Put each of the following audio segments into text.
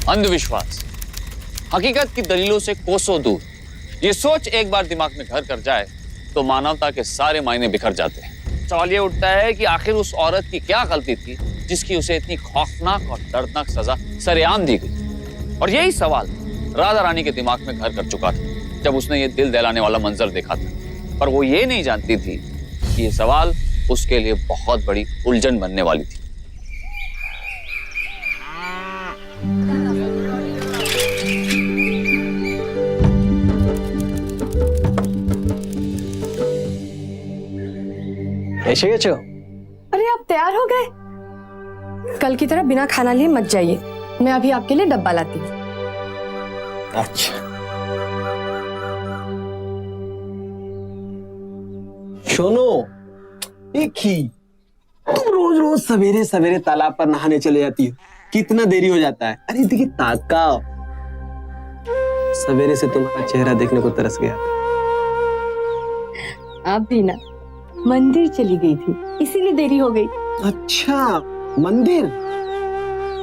अंधविश्वास हकीकत की दलीलों से कोसों दूर। ये सोच एक बार दिमाग में घर कर जाए तो मानवता के सारे मायने बिखर जाते हैं। सवाल ये उठता है कि आखिर उस औरत की क्या गलती थी जिसकी उसे इतनी खौफनाक और दर्दनाक सजा सरेआम दी गई। और यही सवाल राधा रानी के दिमाग में घर कर चुका था जब उसने ये दिल दहलाने वाला मंजर देखा था। पर वो ये नहीं जानती थी कि ये सवाल उसके लिए बहुत बड़ी उलझन बनने वाली थी। ऐसे ही चो। अरे आप तैयार हो गए? कल की तरह बिना खाना लिए मत जाइए, मैं अभी आपके लिए डब्बा लाती हूँ। अच्छा सुनो, एक ही तुम रोज रोज सवेरे सवेरे तालाब पर नहाने चले जाती हो, कितना देरी हो जाता है। अरे देखिए ताकाओ, सवेरे से तुम्हारा चेहरा देखने को तरस गया। आप भी ना मंदिर चली गई थी इसीलिए देरी हो गई। अच्छा मंदिर,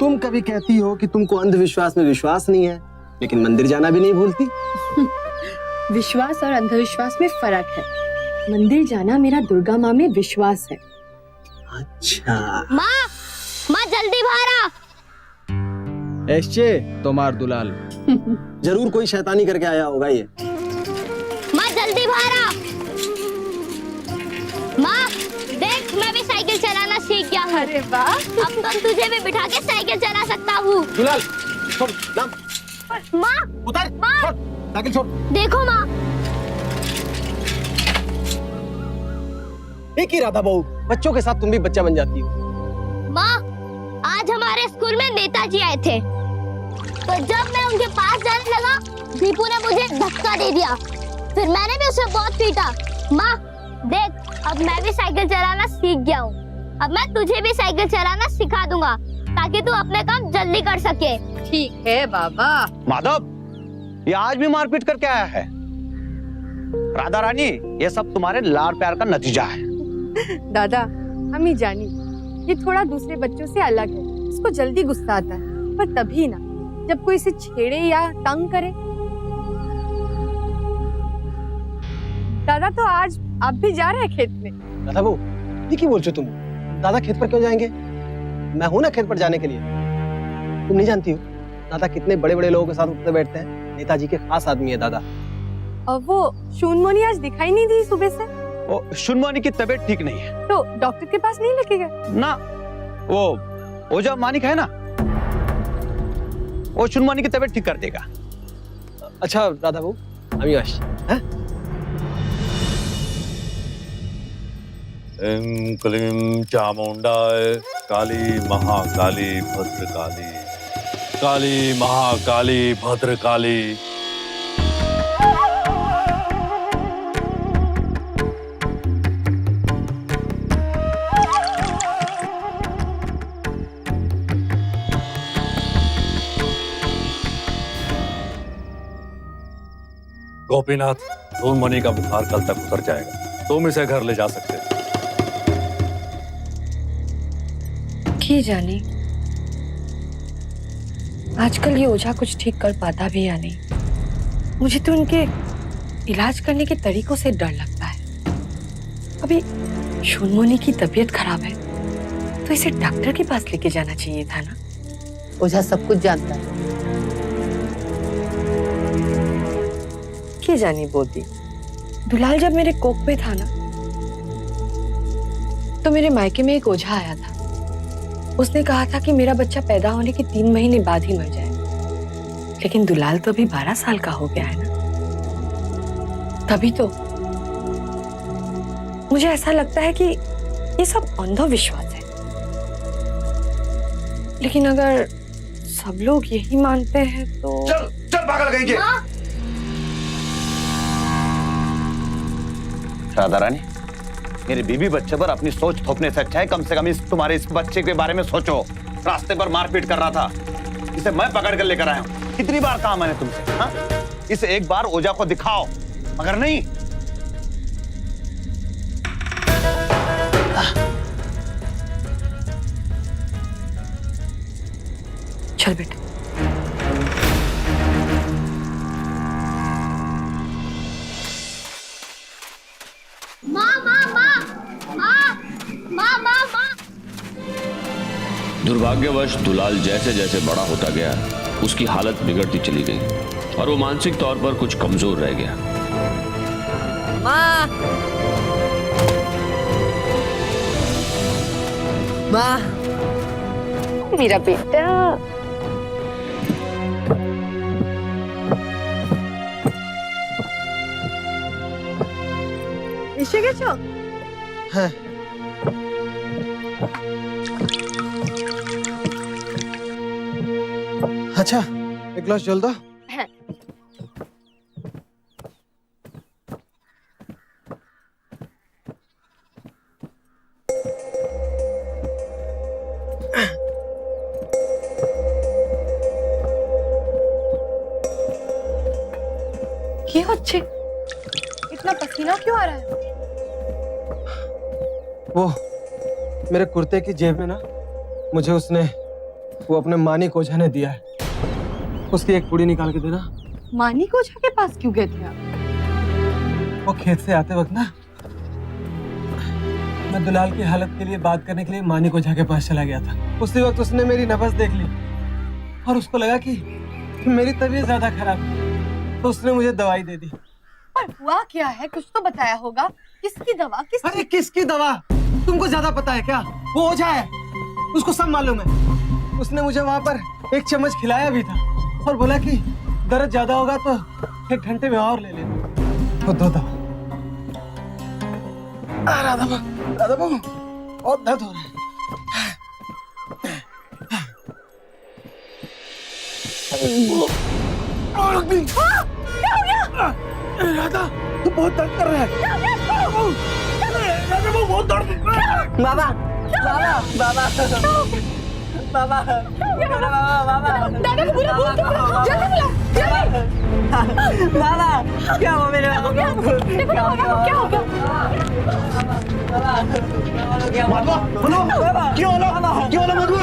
तुम कभी कहती हो कि तुमको अंधविश्वास में विश्वास नहीं है, लेकिन मंदिर जाना भी नहीं भूलती। विश्वास और अंधविश्वास में फर्क है। मंदिर जाना मेरा दुर्गा माँ में विश्वास है। अच्छा माँ, माँ जल्दी बाहर आ। ऐसे तुम्हार दुलाल जरूर कोई शैतानी करके आया होगा ये। माँ जल्दी बाहर आ। माँ देख, मैं भी साइकिल चलाना सीख गया हूँ। अरे वाह, अब तो तुझे भी बिठा के साइकिल चला सकता हूँ। दुलाल छोड़, नाम माँ उतर, माँ। छोड़, साइकिल छोड़। देखो माँ, एक ही राधा बहू, बच्चों के साथ तुम भी बच्चा बन जाती हो। माँ आज हमारे स्कूल में नेताजी आए थे, तो जब मैं उनके पास जाने लगा दीपू ने मुझे धक्का दे दिया, फिर मैंने भी उसे बहुत पीटा। माँ देख, अब मैं भी साइकिल चलाना सीख गया हूँ। अब मैं तुझे भी साइकिल चलाना सिखा दूंगा ताकि तू अपने काम जल्दी कर सके। ठीक है बाबा। माधव, ये आज भी मारपीट करके आया है। राधा रानी, ये सब तुम्हारे लाड़ प्यार का नतीजा है। दादा हम ही जानी, ये थोड़ा दूसरे बच्चों से अलग है। इसको जल्दी गुस्सा आता है, पर तभी ना जब कोई इसे छेड़े या तंग करे। दादा तो आज आप भी जा रहे हैं खेत में? राधा बहू, ये क्यों बोल रहे हो तुम? दादा खेत पर क्यों जाएंगे? मैं हूं ना खेत पर जाने के लिए। तुम नहीं जानती हो दादा कितने बड़े बड़े लोगों के साथ उठते बैठते हैं। नेताजी के खास आदमी है दादा। और वो शूनमोनी आज दिखाई नहीं दी सुबह से। वो शुनमानी की तबीयत ठीक नहीं है तो डॉक्टर के पास नहीं लेके गए? ना। वो ओझा मानिक है ना, वो शुनमानी की तबीयत ठीक कर देगा। अच्छा राधा बहू, अभी आश ऐं क्लीं चामुंडाय काली महाकाली भद्रकाली, काली महाकाली भद्रकाली। गोपीनाथ, शूनमणि का बुखार कल तक उतर जाएगा, तुम इसे घर ले जा सकते हो। की जाने आजकल ये ओझा कुछ ठीक कर पाता भी या नहीं। मुझे तो उनके इलाज करने के तरीकों से डर लगता है। अभी शूनमोनी की तबीयत खराब है तो इसे डॉक्टर के पास लेके जाना चाहिए था ना। ओझा सब कुछ जानता है। के जानी बोलती, दुलाल जब मेरे कोख में था ना तो मेरे मायके में एक ओझा आया था। उसने कहा था कि मेरा बच्चा पैदा होने के 3 महीने बाद ही मर जाए, लेकिन दुलाल तो अभी 12 साल का हो गया है ना। तभी तो मुझे ऐसा लगता है कि ये सब अंधविश्वास है। लेकिन अगर सब लोग यही मानते हैं तो चल चल पागल कहीं के। राधा रानी, मेरे बीबी बच्चे पर अपनी सोच थोपने से अच्छा है कम से कम तुम्हारे इस बच्चे के बारे में सोचो। रास्ते पर मारपीट कर रहा था, इसे मैं पकड़ कर लेकर आया हूँ। कितनी बार कहा मैंने तुमसे, हाँ? इसे एक बार ओझा को दिखाओ, मगर नहीं, चल बेटा। माँ माँ माँ माँ माँ माँ माँ। दुर्भाग्यवश दुलाल जैसे जैसे बड़ा होता गया उसकी हालत बिगड़ती चली गई और वो मानसिक तौर पर कुछ कमजोर रह गया। माँ, माँ, मेरा बेटा। এসে গেছো? হ্যাঁ। अच्छा एक ग्लास जल दो। হ্যাঁ। কি হচ্ছে? इतना पसीना क्यों आ रहा है? वो मेरे कुर्ते की जेब में ना मुझे उसने वो अपने मानिक ओझा ने दिया है, उसकी एक पुड़ी निकाल के देना। मानिक ओझा के पास क्यों गए थे आप? वो खेत से आते वक्त ना मैं दुलाल की हालत के लिए बात करने के लिए मानिक ओझा के पास चला गया था। उसी वक्त उसने मेरी नब्ज देख ली और उसको लगा कि मेरी तबीयत ज्यादा खराब है, तो उसने मुझे दवाई दे दी। पर हुआ क्या है? कुछ तो बताया होगा। किसकी दवा? अरे किसकी दवा? तुमको ज्यादा पता है क्या? वो ओझा है, उसको सब मालूम है। उसने मुझे वहां पर एक चम्मच खिलाया भी था और बोला कि दर्द ज्यादा होगा तो 1 घंटे में और ले लेना। वो 2 दवा। राधा बाबू बहुत दर्द हो रहा है। राधा तू बहुत दर्द कर रहा है। राधा वो बहुत दर्द कर रहा है। बाबा बाबा बाबा बाबा दादा को बुला, जल्दी बुला, जल्दी। बाबा क्या हुआ मेरे बाबा को? क्या हो गया? मधुआ बोलो क्यों होला मधुआ? क्यों होला मधुआ?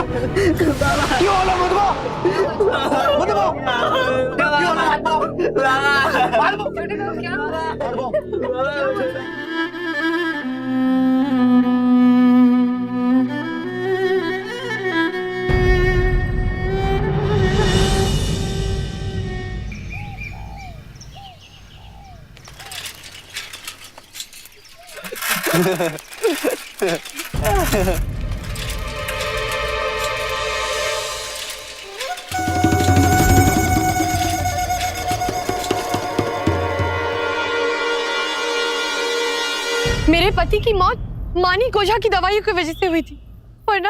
क्यों होला मधुआ? मधुआ क्यों होला? मेरे पति की मौत मानिक ओझा की दवाइयों की वजह से हुई थी, वरना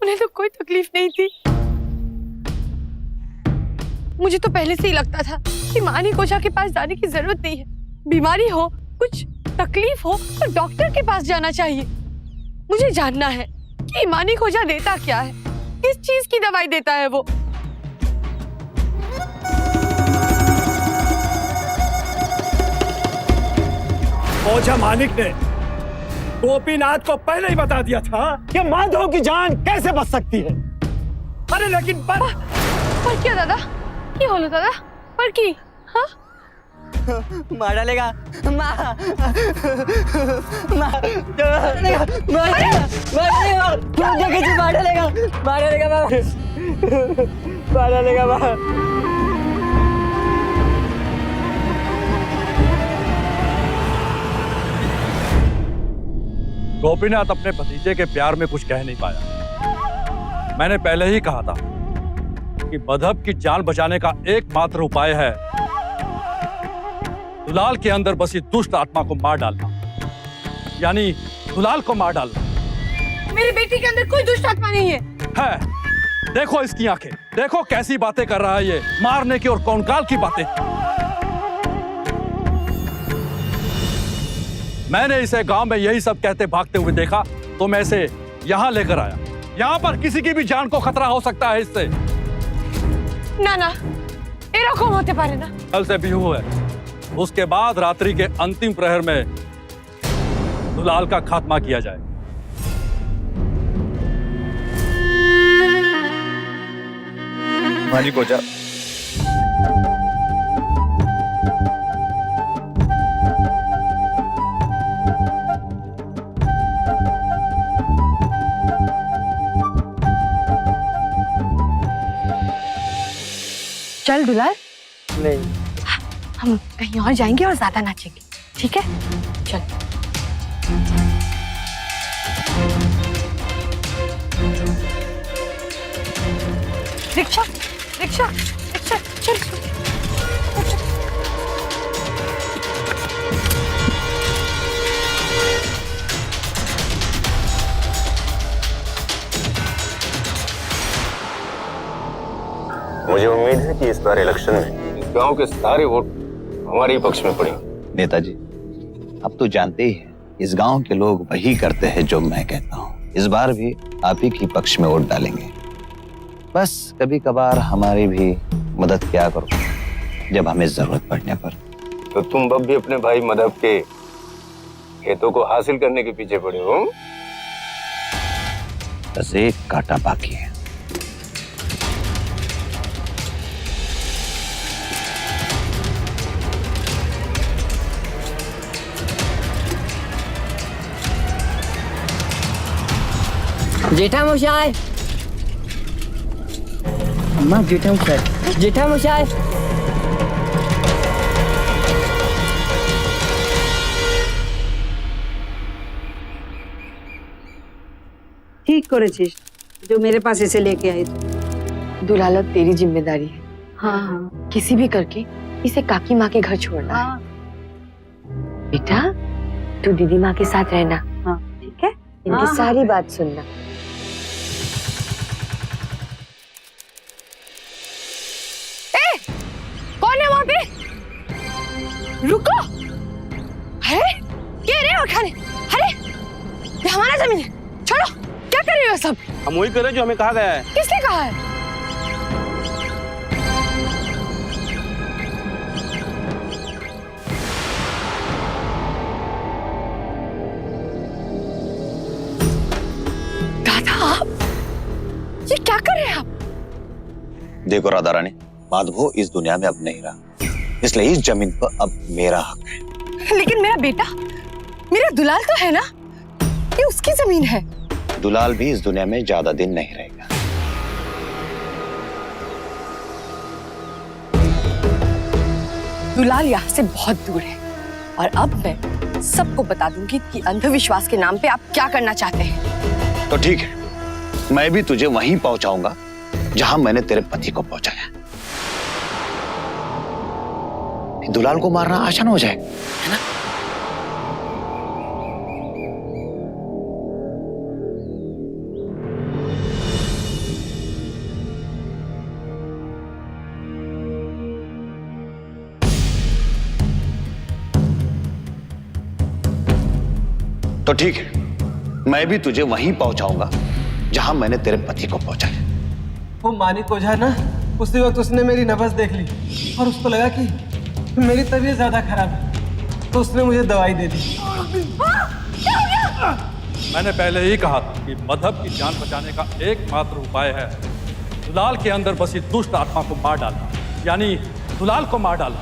उन्हें तो कोई तकलीफ नहीं थी। मुझे तो पहले से ही लगता था कि मानिक ओझा के पास जाने की जरूरत नहीं है। बीमारी हो, कुछ तकलीफ हो तो डॉक्टर के पास जाना चाहिए। मुझे जानना है कि मानिक ओझा देता क्या है, किस चीज की दवाई देता है वो। ओझा मानिक ने गोपीनाथ को पहले ही बता दिया था कि माधव की जान कैसे बच सकती है। अरे लेकिन पर क्या दादा? क्या होलो दादा? पर की? हाँ? मार डालेगा मार डालेगा गोपीनाथ अपने भतीजे के प्यार में कुछ कह नहीं पाया। मैंने पहले ही कहा था कि मधव की जान बचाने का एकमात्र उपाय है दुलाल के अंदर बसी दुष्ट आत्मा को मार डालना, यानी दुलाल को मार डालना। मेरी बेटी के अंदर कोई दुष्ट आत्मा नहीं है। देखो इसकी आंखें, देखो कैसी बातें कर रहा है ये, मारने की और कौनकाल की बातें। मैंने इसे गांव में यही सब कहते भागते हुए देखा तो मैं इसे यहां लेकर आया। यहां पर किसी की भी जान को खतरा हो सकता है इससे। ना ना, एरकम होते पारे ना। कल से बिहू है, उसके बाद रात्रि के अंतिम प्रहर में दुलाल का खात्मा किया जाए। मालिक हो जा। चल दुलार, नहीं, हम कहीं और जाएंगे और ज्यादा नाचेंगे, ठीक है? चल। रिक्शा, रिक्शा, रिक्शा, चल। मुझे उम्मीद है कि इस बार इलेक्शन में इस गांव के सारे वोट हमारे ही पक्ष में पड़ेंगे। नेताजी, अब तो जानते ही हैं, इस गांव के लोग वही करते हैं जो मैं कहता हूँ। इस बार भी आप ही के पक्ष में वोट डालेंगे। बस कभी कभार हमारी भी मदद किया करो जब हमें जरूरत पड़ने पर। तो तुम अब भी अपने भाई मदब के खेतों को हासिल करने के पीछे पड़े हो? बस एक कांटा बाकी है। जेठामशाय, अम्मा जेठामशाय, जेठामशाय। ঠিক করেছিস जो मेरे पास इसे लेके आई। दुलाल, तेरी जिम्मेदारी है। हाँ हाँ किसी भी करके इसे काकी माँ के घर छोड़ना है। बेटा, तू दीदी माँ के साथ रहना, हाँ। ठीक है? इनकी सारी बात सुनना। कौन है वहाँ पे? रुको! अरे, क्या रहे हो खाने? अरे, ये हमारा जमीन है। छोड़ो! क्या कर रहे हो सब? हम वही कर रहे जो हमें कहा गया है। किसने कहा है? दादा, आप ये क्या कर रहे हैं आप? देखो राधा रानी, माधवो इस दुनिया में अब नहीं रहा, इसलिए इस जमीन पर अब मेरा हक है। लेकिन मेरा बेटा, मेरा दुलाल तो है ना, ये उसकी जमीन है। दुलाल भी इस दुनिया में ज्यादा दिन नहीं रहेगा। दुलाल यहाँ से बहुत दूर है और अब मैं सबको बता दूंगी कि अंधविश्वास के नाम पे आप क्या करना चाहते हैं। तो ठीक है, मैं भी तुझे वहीं पहुंचाऊंगा जहां मैंने तेरे पति को पहुंचाया। दुलाल को मारना आसान हो जाएगा, है ना? तो ठीक है, मैं भी तुझे वहीं पहुंचाऊंगा जहां मैंने तेरे पति को पहुंचाया। वो मानिक ओझा ना, उसी वक्त उसने मेरी नब्ज देख ली और उसको लगा कि मेरी तबीयत ज्यादा खराब है, तो उसने मुझे दवाई दे दी। मैंने पहले ही कहा था कि मधब की जान बचाने का एकमात्र उपाय है दुलाल के अंदर बसी दुष्ट आत्मा को मार डालना, यानी दुलाल को मार डालना।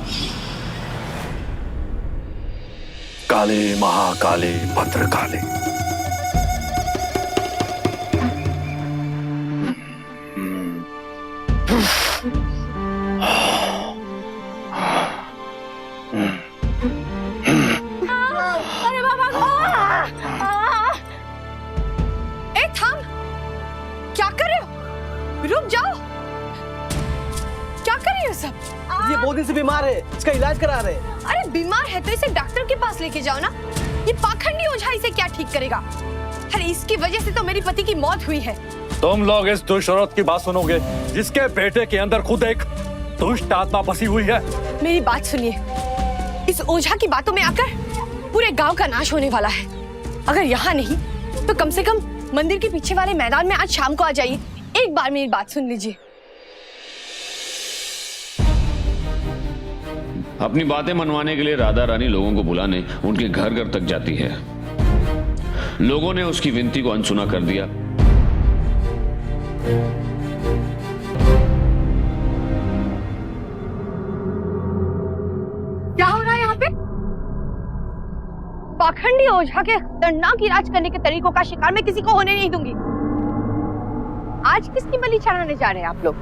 काले महाकाले भद्रकाले। अरे बाबा, थाम! क्या कर रहे हो? रुक जाओ! क्या कर रही हो सब? ये बहुत दिन से बीमार है, इसका इलाज करा रहे हैं। अरे बीमार है तो इसे डॉक्टर के पास लेके जाओ ना। ये पाखंडी ओझा इसे क्या ठीक करेगा? अरे इसकी वजह से तो मेरी पति की मौत हुई है। तुम लोग इस दुष्ट औरत की बात सुनोगे जिसके बेटे के अंदर खुद एक दुष्ट आत्मा बसी हुई है। मेरी बात सुनिए, इस ओझा की बातों में आकर पूरे गांव का नाश होने वाला है। अगर यहाँ नहीं तो कम से कम मंदिर के पीछे वाले मैदान में आज शाम को आ जाइए। एक बार मेरी बात सुन लीजिए। अपनी बातें मनवाने के लिए राधा रानी लोगों को बुलाने उनके घर घर तक जाती है। लोगों ने उसकी विनती को अनसुना कर दिया। पाखंडी ओझा के खतरनाक इलाज करने के तरीकों का शिकार मैं किसी को होने नहीं दूंगी। आज किसकी बलि चढ़ाने जा रहे हैं आप लोग?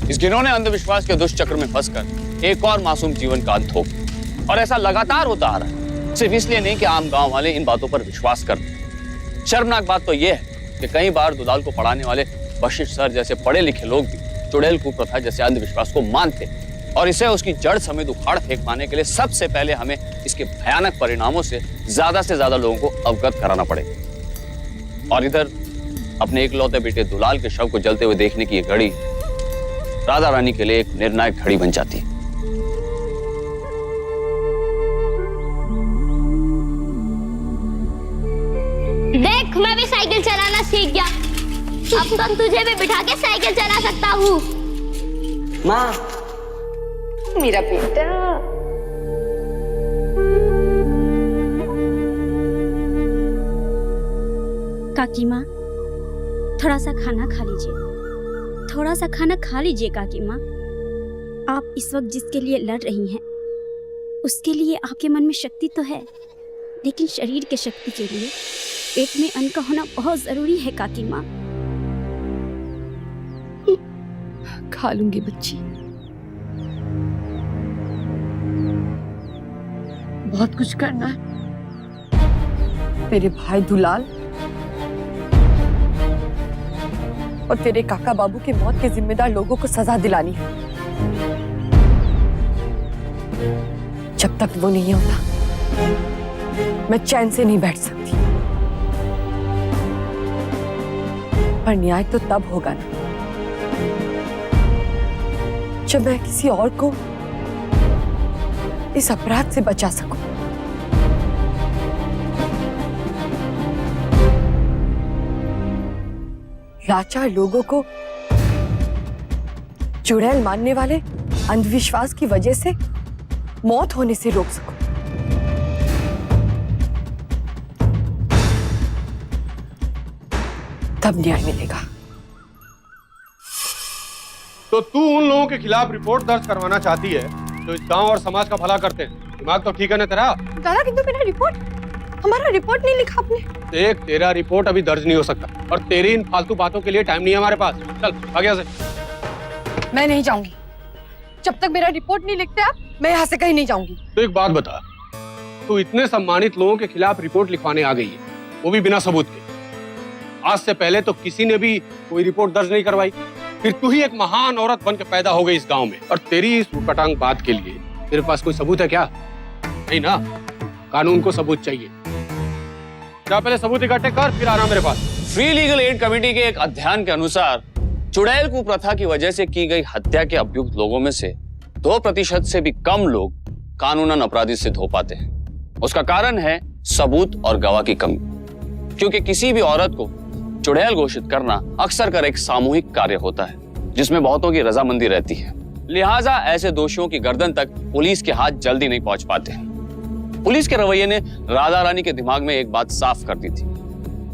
इस घिनौने अंधविश्वास के दुष्चक्र में फंसकर एक और मासूम जीवन का अंत हो गया। और ऐसा लगातार होता आ रहा है, सिर्फ इसलिए नहीं कि आम गांव वाले इन बातों पर विश्वास करते। शर्मनाक बात तो यह है कि कई बार दुलाल को पढ़ाने वाले वशिष्ठ सर जैसे पढ़े लिखे लोग भी चुड़ैल कुप्रथा जैसे अंधविश्वास को मानते, और इसे उसकी जड़ समेत उखाड़ फेंक पाने के लिए सबसे पहले हमें इसके भयानक परिणामों से ज्यादा लोगों को अवगत कराना पड़ेगा। और इधर अपने इकलौते बेटे दुलाल के शव को जलते हुए देखने की ये घड़ी राधा रानी के लिए एक निर्णायक घड़ी बन जाती है। देख, मैं भी साइकिल चलाना सीख गया। अब तो तुझे भी बिठा के साइकिल चला सकता हूँ। माँ, मेरा बेटा। काकी माँ, थोड़ा सा खाना खा लीजिए। थोड़ा सा खाना खा लीजिए काकी माँ। आप इस वक्त जिसके लिए लड़ रही हैं, उसके लिए आपके मन में शक्ति तो है, लेकिन शरीर के शक्ति के लिए पेट में अन्न का होना बहुत जरूरी है काकी माँ। खा लूंगी बच्ची। बहुत कुछ करना है। तेरे भाई दुलाल और तेरे काका बाबू के मौत के जिम्मेदार लोगों को सजा दिलानी है। जब तक वो नहीं होता, मैं चैन से नहीं बैठ सकती। पर न्याय तो तब होगा ना, जब मैं किसी और को इस अपराध से बचा सकूं। लाचार लोगों को चुड़ैल मानने वाले अंधविश्वास की वजह से मौत होने से रोक सकूं। तब न्याय मिलेगा। तो तू उन लोगों के खिलाफ रिपोर्ट दर्ज करवाना चाहती है जो इस गांव और समाज का भला करते हैं। दिमाग तो ठीक है ना तेरा? दादा, किंतु मेरा रिपोर्ट, हमारा रिपोर्ट नहीं लिखा आपने। देख, तेरा रिपोर्ट अभी दर्ज नहीं हो सकता और तेरी इन फालतू बातों के लिए टाइम नहीं है हमारे पास। चल भाग यहाँ से। मैं नहीं जाऊंगी जब तक मेरा रिपोर्ट नहीं लिखते आप। मैं यहाँ से कहीं नहीं जाऊंगी। तो एक बात बता, तू इतने सम्मानित लोगों के खिलाफ रिपोर्ट लिखवाने आ गई है, वो भी बिना सबूत के। आज से पहले तो किसी ने भी कोई रिपोर्ट दर्ज नहीं करवाई, फिर तू ही एक महान औरत बन के पैदा हो गई इस गांव में, और तेरी इस उटपटांग बात के लिए तेरे पास कोई सबूत है क्या? नहीं ना, कानून को सबूत चाहिए। जा पहले सबूत इकट्ठे कर, फिर आना मेरे पास। फ्री लीगल एड कमेटी के एक अध्ययन के अनुसार चुड़ैल कुप्रथा की वजह से की गई हत्या के अभियुक्त लोगों में से 2% से भी कम लोग कानूनन अपराधी सिद्ध हो पाते हैं। उसका कारण है सबूत और गवाह की कमी, क्योंकि किसी भी औरत को चुड़ैल घोषित करना अक्सर कर एक सामूहिक कार्य होता है जिसमें बहुतों की रजामंदी रहती है। लिहाजा ऐसे दोषियों की गर्दन तक पुलिस के हाथ जल्दी नहीं पहुंच पाते। पुलिस के रवैये ने राधा रानी के दिमाग में एक बात साफ कर दी थी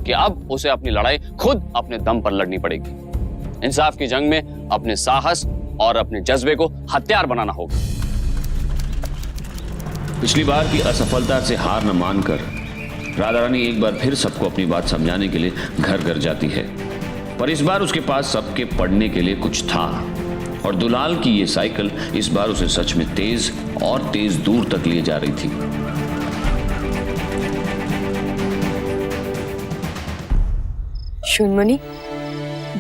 कि अब उसे अपनी लड़ाई खुद अपने दम पर लड़नी पड़ेगी। इंसाफ की जंग में अपने साहस और अपने जज्बे को हथियार बनाना होगा। पिछली बार की असफलता से हार न मानकर राधा रानी एक बार फिर सबको अपनी बात समझाने के लिए घर घर जाती है, पर इस बार उसके पास सबके पढ़ने के लिए कुछ था, और दुलाल की ये साइकिल इस बार उसे सच में तेज और तेज दूर तक लिए जा रही थी। शून्यमणि,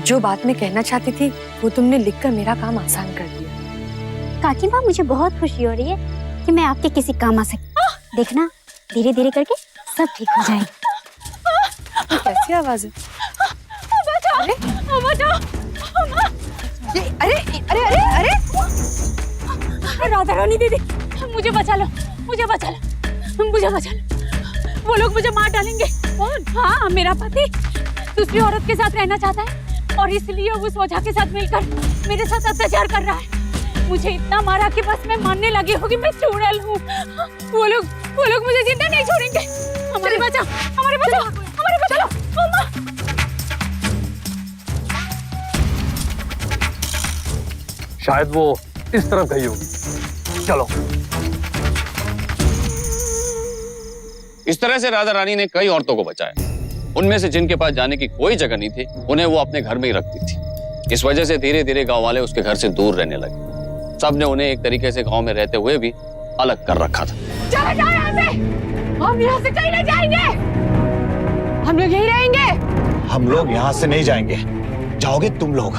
जो बात मैं कहना चाहती थी वो तुमने लिखकर मेरा काम आसान कर दिया। काकी माँ, मुझे बहुत खुशी हो रही है कि मैं आपके किसी काम आ सकती। देखना, धीरे धीरे करके सब ठीक हो जाएगा। कैसी आवाज है? अरे अरे अरे अरे अरे राधा रानी दीदी, मुझे बचा लो, मुझे बचा लो, मुझे बचा लो। वो लोग मुझे मार डालेंगे। कौन? हाँ, मेरा पति दूसरी औरत के साथ रहना चाहता है। और इसलिए वो उस ओझा के साथ मिलकर मेरे साथ अत्याचार कर रहा है। मुझे इतना मारा कि बस मैं मानने लगी हूँ कि मैं चुड़ैल हूँ। वो लोग मुझे जिंदा नहीं छोड़ेंगे। हमारे बचाओ, हमारे बचाओ, हमारे बचाओ। अम्मा। शायद वो इस तरफ गई होगी। चलो। इस तरह से राधा रानी ने कई औरतों को बचाया। उनमें से जिनके पास जाने की कोई जगह नहीं थी, उन्हें वो अपने घर में ही रखती थी। इस वजह से धीरे धीरे गांव वाले उसके घर से दूर रहने लगे। सबने उन्हें एक तरीके से गांव में रहते हुए भी अलग कर रखा था। चले जाओ यहाँ से। हम यहाँ से कहीं नहीं जाएंगे। हम लोग यहीं रहेंगे। हम लोग यहाँ से नहीं जाएंगे। जाओगे तुम लोग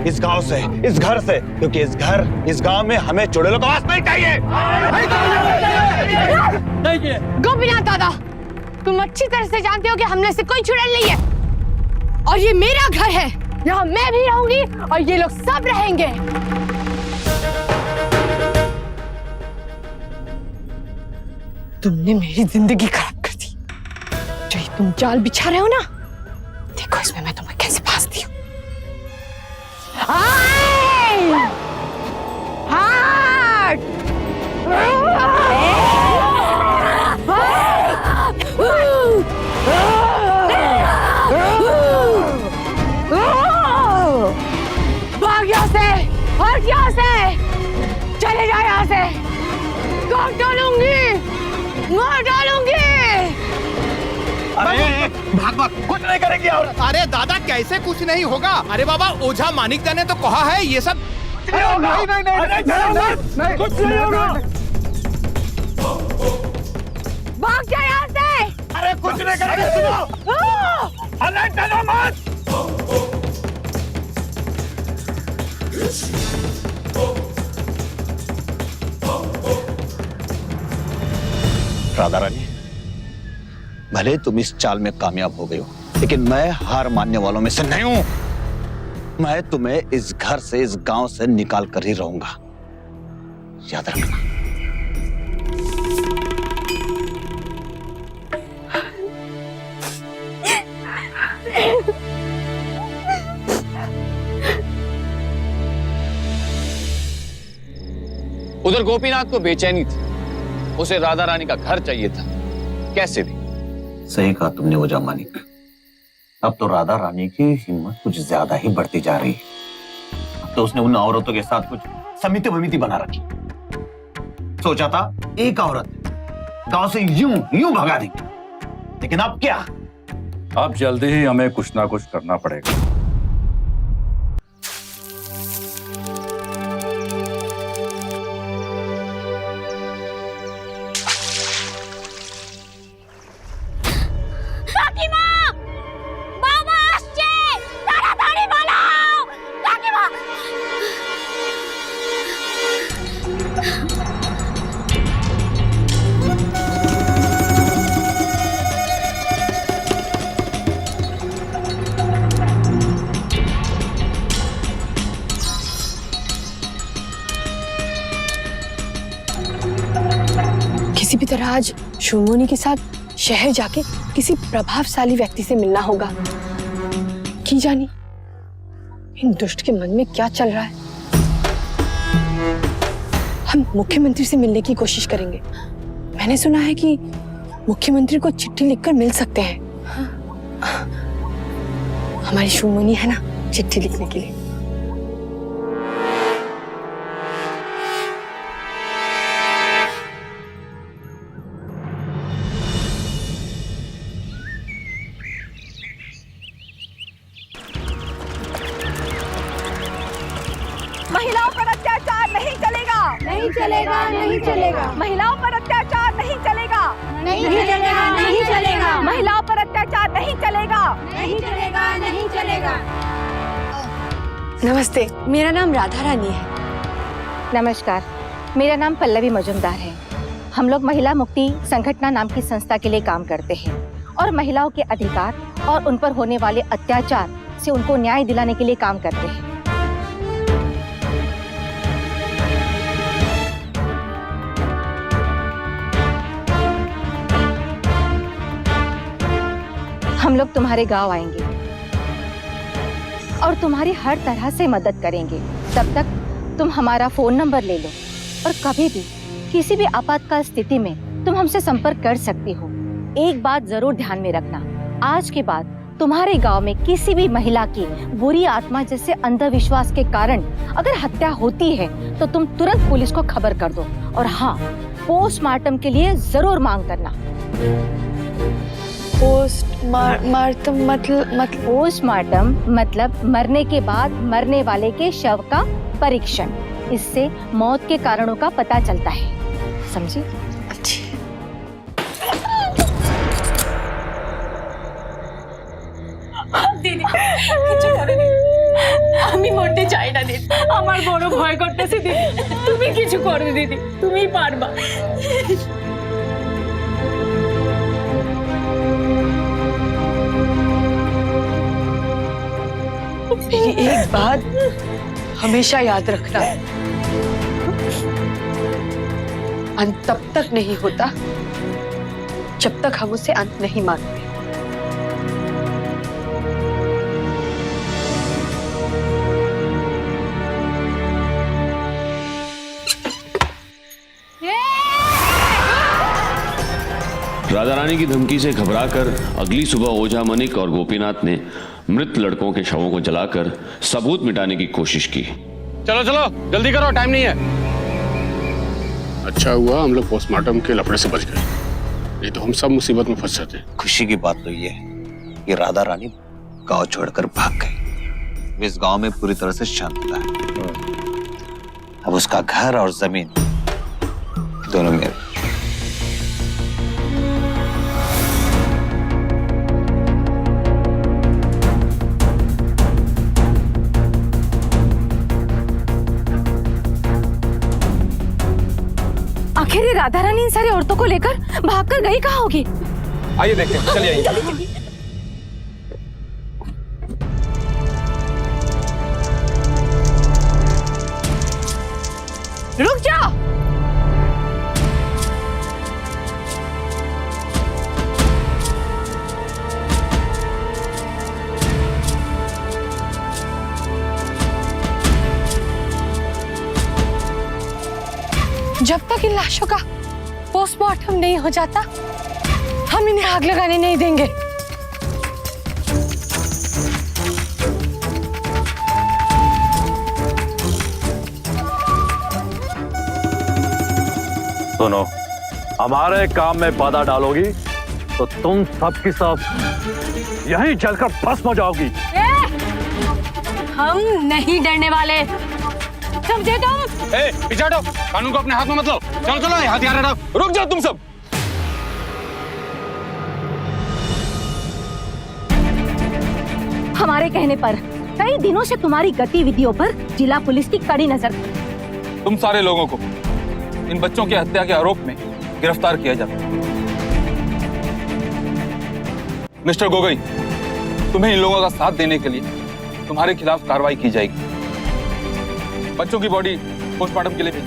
इस गांव से, इस घर से, क्योंकि इस गांव में हमें चुड़ैलों का वास नहीं चाहिए। गोपीनाथ दादा, तुम अच्छी तरह से जानते हो कि हमने से कोई चुड़ैल नहीं है और ये मेरा घर है। यहाँ मैं भी रहूंगी और ये लोग सब रहेंगे। तुमने मेरी जिंदगी खराब कर दी। जो ये तुम जाल बिछा रहे हो ना, देखो इसमें मैं तुम्हें कैसे फांसती हूँ। भाग यहाँ से, भाग यहाँ से, चले जाओ यहाँ से। काट डालूंगी, मार डालूंगी। अरे भाग, कुछ नहीं करेगी औरत। अरे दादा कैसे कुछ नहीं होगा? अरे बाबा ओझा मानिक ने तो कहा है ये सब नहीं, कुछ नहीं होगा। भाग जाओ यहाँ से। अरे कुछ नहीं करेंगे। सुनो, अरे चलो मत। राधा रानी, भले तुम इस चाल में कामयाब हो गई हो, लेकिन मैं हार मानने वालों में से नहीं हूं। मैं तुम्हें इस घर से, इस गांव से निकाल कर ही रहूंगा, याद रखना। उधर गोपीनाथ को बेचैनी थी। उसे राधा रानी का घर चाहिए था, कैसे भी। सही कहा तुमने ओझा मानिक। अब तो राधा रानी की हिम्मत कुछ ज्यादा ही बढ़ती जा रही है। अब तो उसने उन औरतों के साथ कुछ समिति वमिति बना रखी। सोचा था एक औरत गांव से यूं भगा देंगे, लेकिन अब क्या? अब जल्दी ही हमें कुछ ना कुछ करना पड़ेगा। किसी भी तरह आज शुमोनी के साथ शहर जाके किसी प्रभावशाली व्यक्ति से मिलना होगा। की जानी इन दुष्ट के मन में क्या चल रहा है। हम मुख्यमंत्री से मिलने की कोशिश करेंगे। मैंने सुना है कि मुख्यमंत्री को चिट्ठी लिखकर मिल सकते हैं। हमारी शुमोनी है ना चिट्ठी लिखने के लिए। महिलाओं पर अत्याचार नहीं चलेगा, नहीं चलेगा, नहीं चलेगा, महिलाओं पर अत्याचार नहीं चलेगा, नहीं चलेगा, नहीं चलेगा, महिलाओं पर अत्याचार नहीं चलेगा, नहीं चलेगा, नहीं चलेगा। नमस्ते, मेरा नाम राधा रानी है। नमस्कार, मेरा नाम पल्लवी मजुमदार है। हम लोग महिला मुक्ति संगठन नाम की संस्था के लिए काम करते हैं और महिलाओं के अधिकार और उन पर होने वाले अत्याचार से उनको न्याय दिलाने के लिए काम करते हैं। हम लोग तुम्हारे गांव आएंगे। और तुम्हारी हर तरह से मदद करेंगे। तब तक तुम हमारा फोन नंबर ले लो और कभी भी किसी भी आपातकाल स्थिति में तुम हमसे संपर्क कर सकती हो। एक बात जरूर ध्यान में रखना, आज के बाद तुम्हारे गांव में किसी भी महिला की बुरी आत्मा जैसे अंधविश्वास के कारण अगर हत्या होती है तो तुम तुरंत पुलिस को खबर कर दो। और हाँ, पोस्टमार्टम के लिए जरूर मांग करना। पोस्टमार्टम मतलब मरने के बाद मरने वाले के शव का परीक्षण। इससे मौत के कारणों का पता चलता है, समझी? দিদি কিছু করে দিদি, আমি মরতে চাই না দিদি, আমার বড় ভয় করতেছে দিদি, তুমি কিছু করো দিদি, তুমিই পারবা। मेरी एक बात हमेशा याद रखना, अंत तब तक नहीं होता जब तक हम उसे अंत नहीं मानते। राधा रानी की धमकी से घबराकर अगली सुबह ओझा मनिक और गोपीनाथ ने मृत लड़कों के शवों को जलाकर सबूत मिटाने की कोशिश की। चलो चलो जल्दी करो, टाइम नहीं है। अच्छा हुआ हम लोग पोस्टमार्टम के लफड़े से बच गए, नहीं तो हम सब मुसीबत में फंस जाते। खुशी की बात तो ये है कि राधा रानी गांव छोड़कर भाग गई। इस गांव में पूरी तरह से शांतता है। अब उसका घर और जमीन दोनों मेरे। आखिर ये राधा रानी इन सारी औरतों को लेकर भागकर गई कहाँ होगी? आइए देखते हैं, चलिए आइए। रुक जाओ। जब तक इन लाशों का पोस्टमार्टम नहीं हो जाता हम इन्हें आग लगाने नहीं देंगे। सुनो, हमारे काम में बाधा डालोगी तो तुम सब की सब यहीं जलकर भस्म हो जाओगी। हम नहीं डरने वाले, समझे तुम? पीछे हटो, कानून को अपने हाथ में मत लो। चलो चलो हथियार हटाओ। रुक जाओ तुम सब। हमारे कहने पर कई दिनों से तुम्हारी गतिविधियों पर जिला पुलिस की कड़ी नजर। तुम सारे लोगों को इन बच्चों की हत्या के आरोप में गिरफ्तार किया जाता। मिस्टर गोगोई, तुम्हें इन लोगों का साथ देने के लिए तुम्हारे खिलाफ कार्रवाई की जाएगी। बच्चों की बॉडी पोस्टमार्टम के लिए भेज।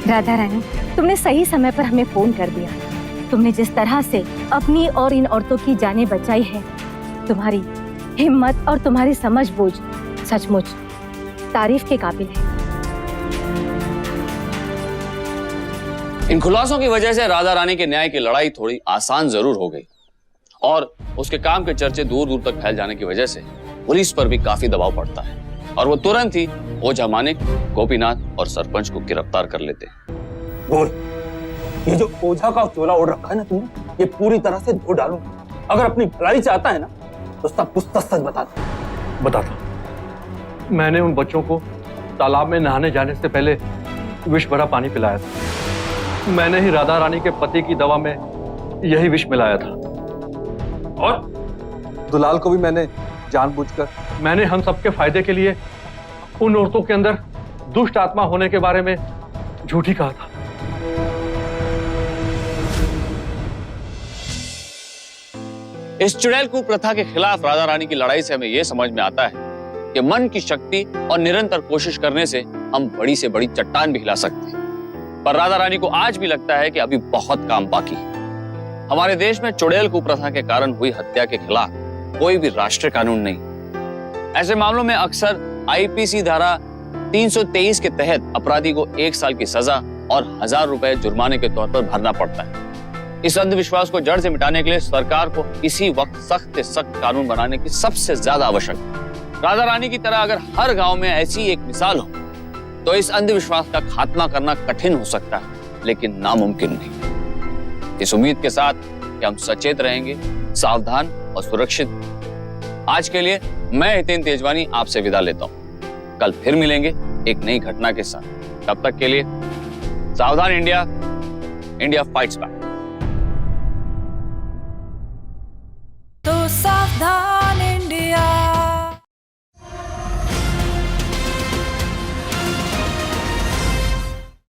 राधा रानी, तुमने सही समय पर हमें फोन कर दिया। तुमने जिस तरह से अपनी और इन औरतों की जानें बचाई है, तुम्हारी हिम्मत और तुम्हारी समझ बूझ सचमुच तारीफ के काबिल है। इन खुलासों की वजह से राधा रानी के न्याय की लड़ाई थोड़ी आसान जरूर हो गई और उसके काम के चर्चे दूर दूर तक फैल जाने की वजह से पुलिस पर भी काफी दबाव पड़ता है और वो तुरंत ही ओझा मानिक, गोपीनाथ और सरपंच को गिरफ्तार कर लेते हैं। बोल, ये जो ओझा का चोला ओढ़ रखा है ना तुमने, ये पूरी तरह से धो डालूंगा। अगर अपनी भलाई चाहता है ना तो सब कुछ सच बताता। मैंने उन बच्चों को तालाब में नहाने जाने से पहले विष भरा पानी पिलाया था। मैंने ही राधा रानी के पति की दवा में यही विष मिलाया था और दुलाल को भी मैंने जानबूझकर। मैंने हम सबके फायदे के लिए उन औरतों के अंदर दुष्ट आत्मा होने के बारे में झूठी कहा था। इस चुड़ैल कुप्रथा के खिलाफ राधा रानी की लड़ाई से हमें यह समझ में आता है कि मन की शक्ति और निरंतर कोशिश करने से हम बड़ी से बड़ी चट्टान भी हिला सकते हैं। पर राधा रानी को आज भी लगता है कि अभी बहुत काम बाकी है। हमारे देश में चुड़ैल कुप्रथा के कारण हुई हत्या के खिलाफ कोई भी राष्ट्रीय कानून नहीं। ऐसे मामलों में अक्सर आईपीसी धारा 323 के तहत अपराधी को 1 साल की सजा और 1000 रुपए जुर्माने के तौर पर भरना पड़ता है। इस अंधविश्वास को जड़ से मिटाने के लिए सरकार को इसी वक्त सख्त से सख्त कानून बनाने की सबसे ज्यादा आवश्यकता है। राधा रानी की तरह अगर हर गांव में ऐसी एक मिसाल हो तो इस अंधविश्वास का खात्मा करना कठिन हो सकता है, लेकिन नामुमकिन नहीं। इस उम्मीद के साथ कि हम सचेत रहेंगे, सावधान और सुरक्षित। आज के लिए मैं हितेन तेजवानी आपसे विदा लेता हूं। कल फिर मिलेंगे एक नई घटना के साथ। तब तक के लिए सावधान इंडिया, इंडिया फाइट्स बैक। तो सावधान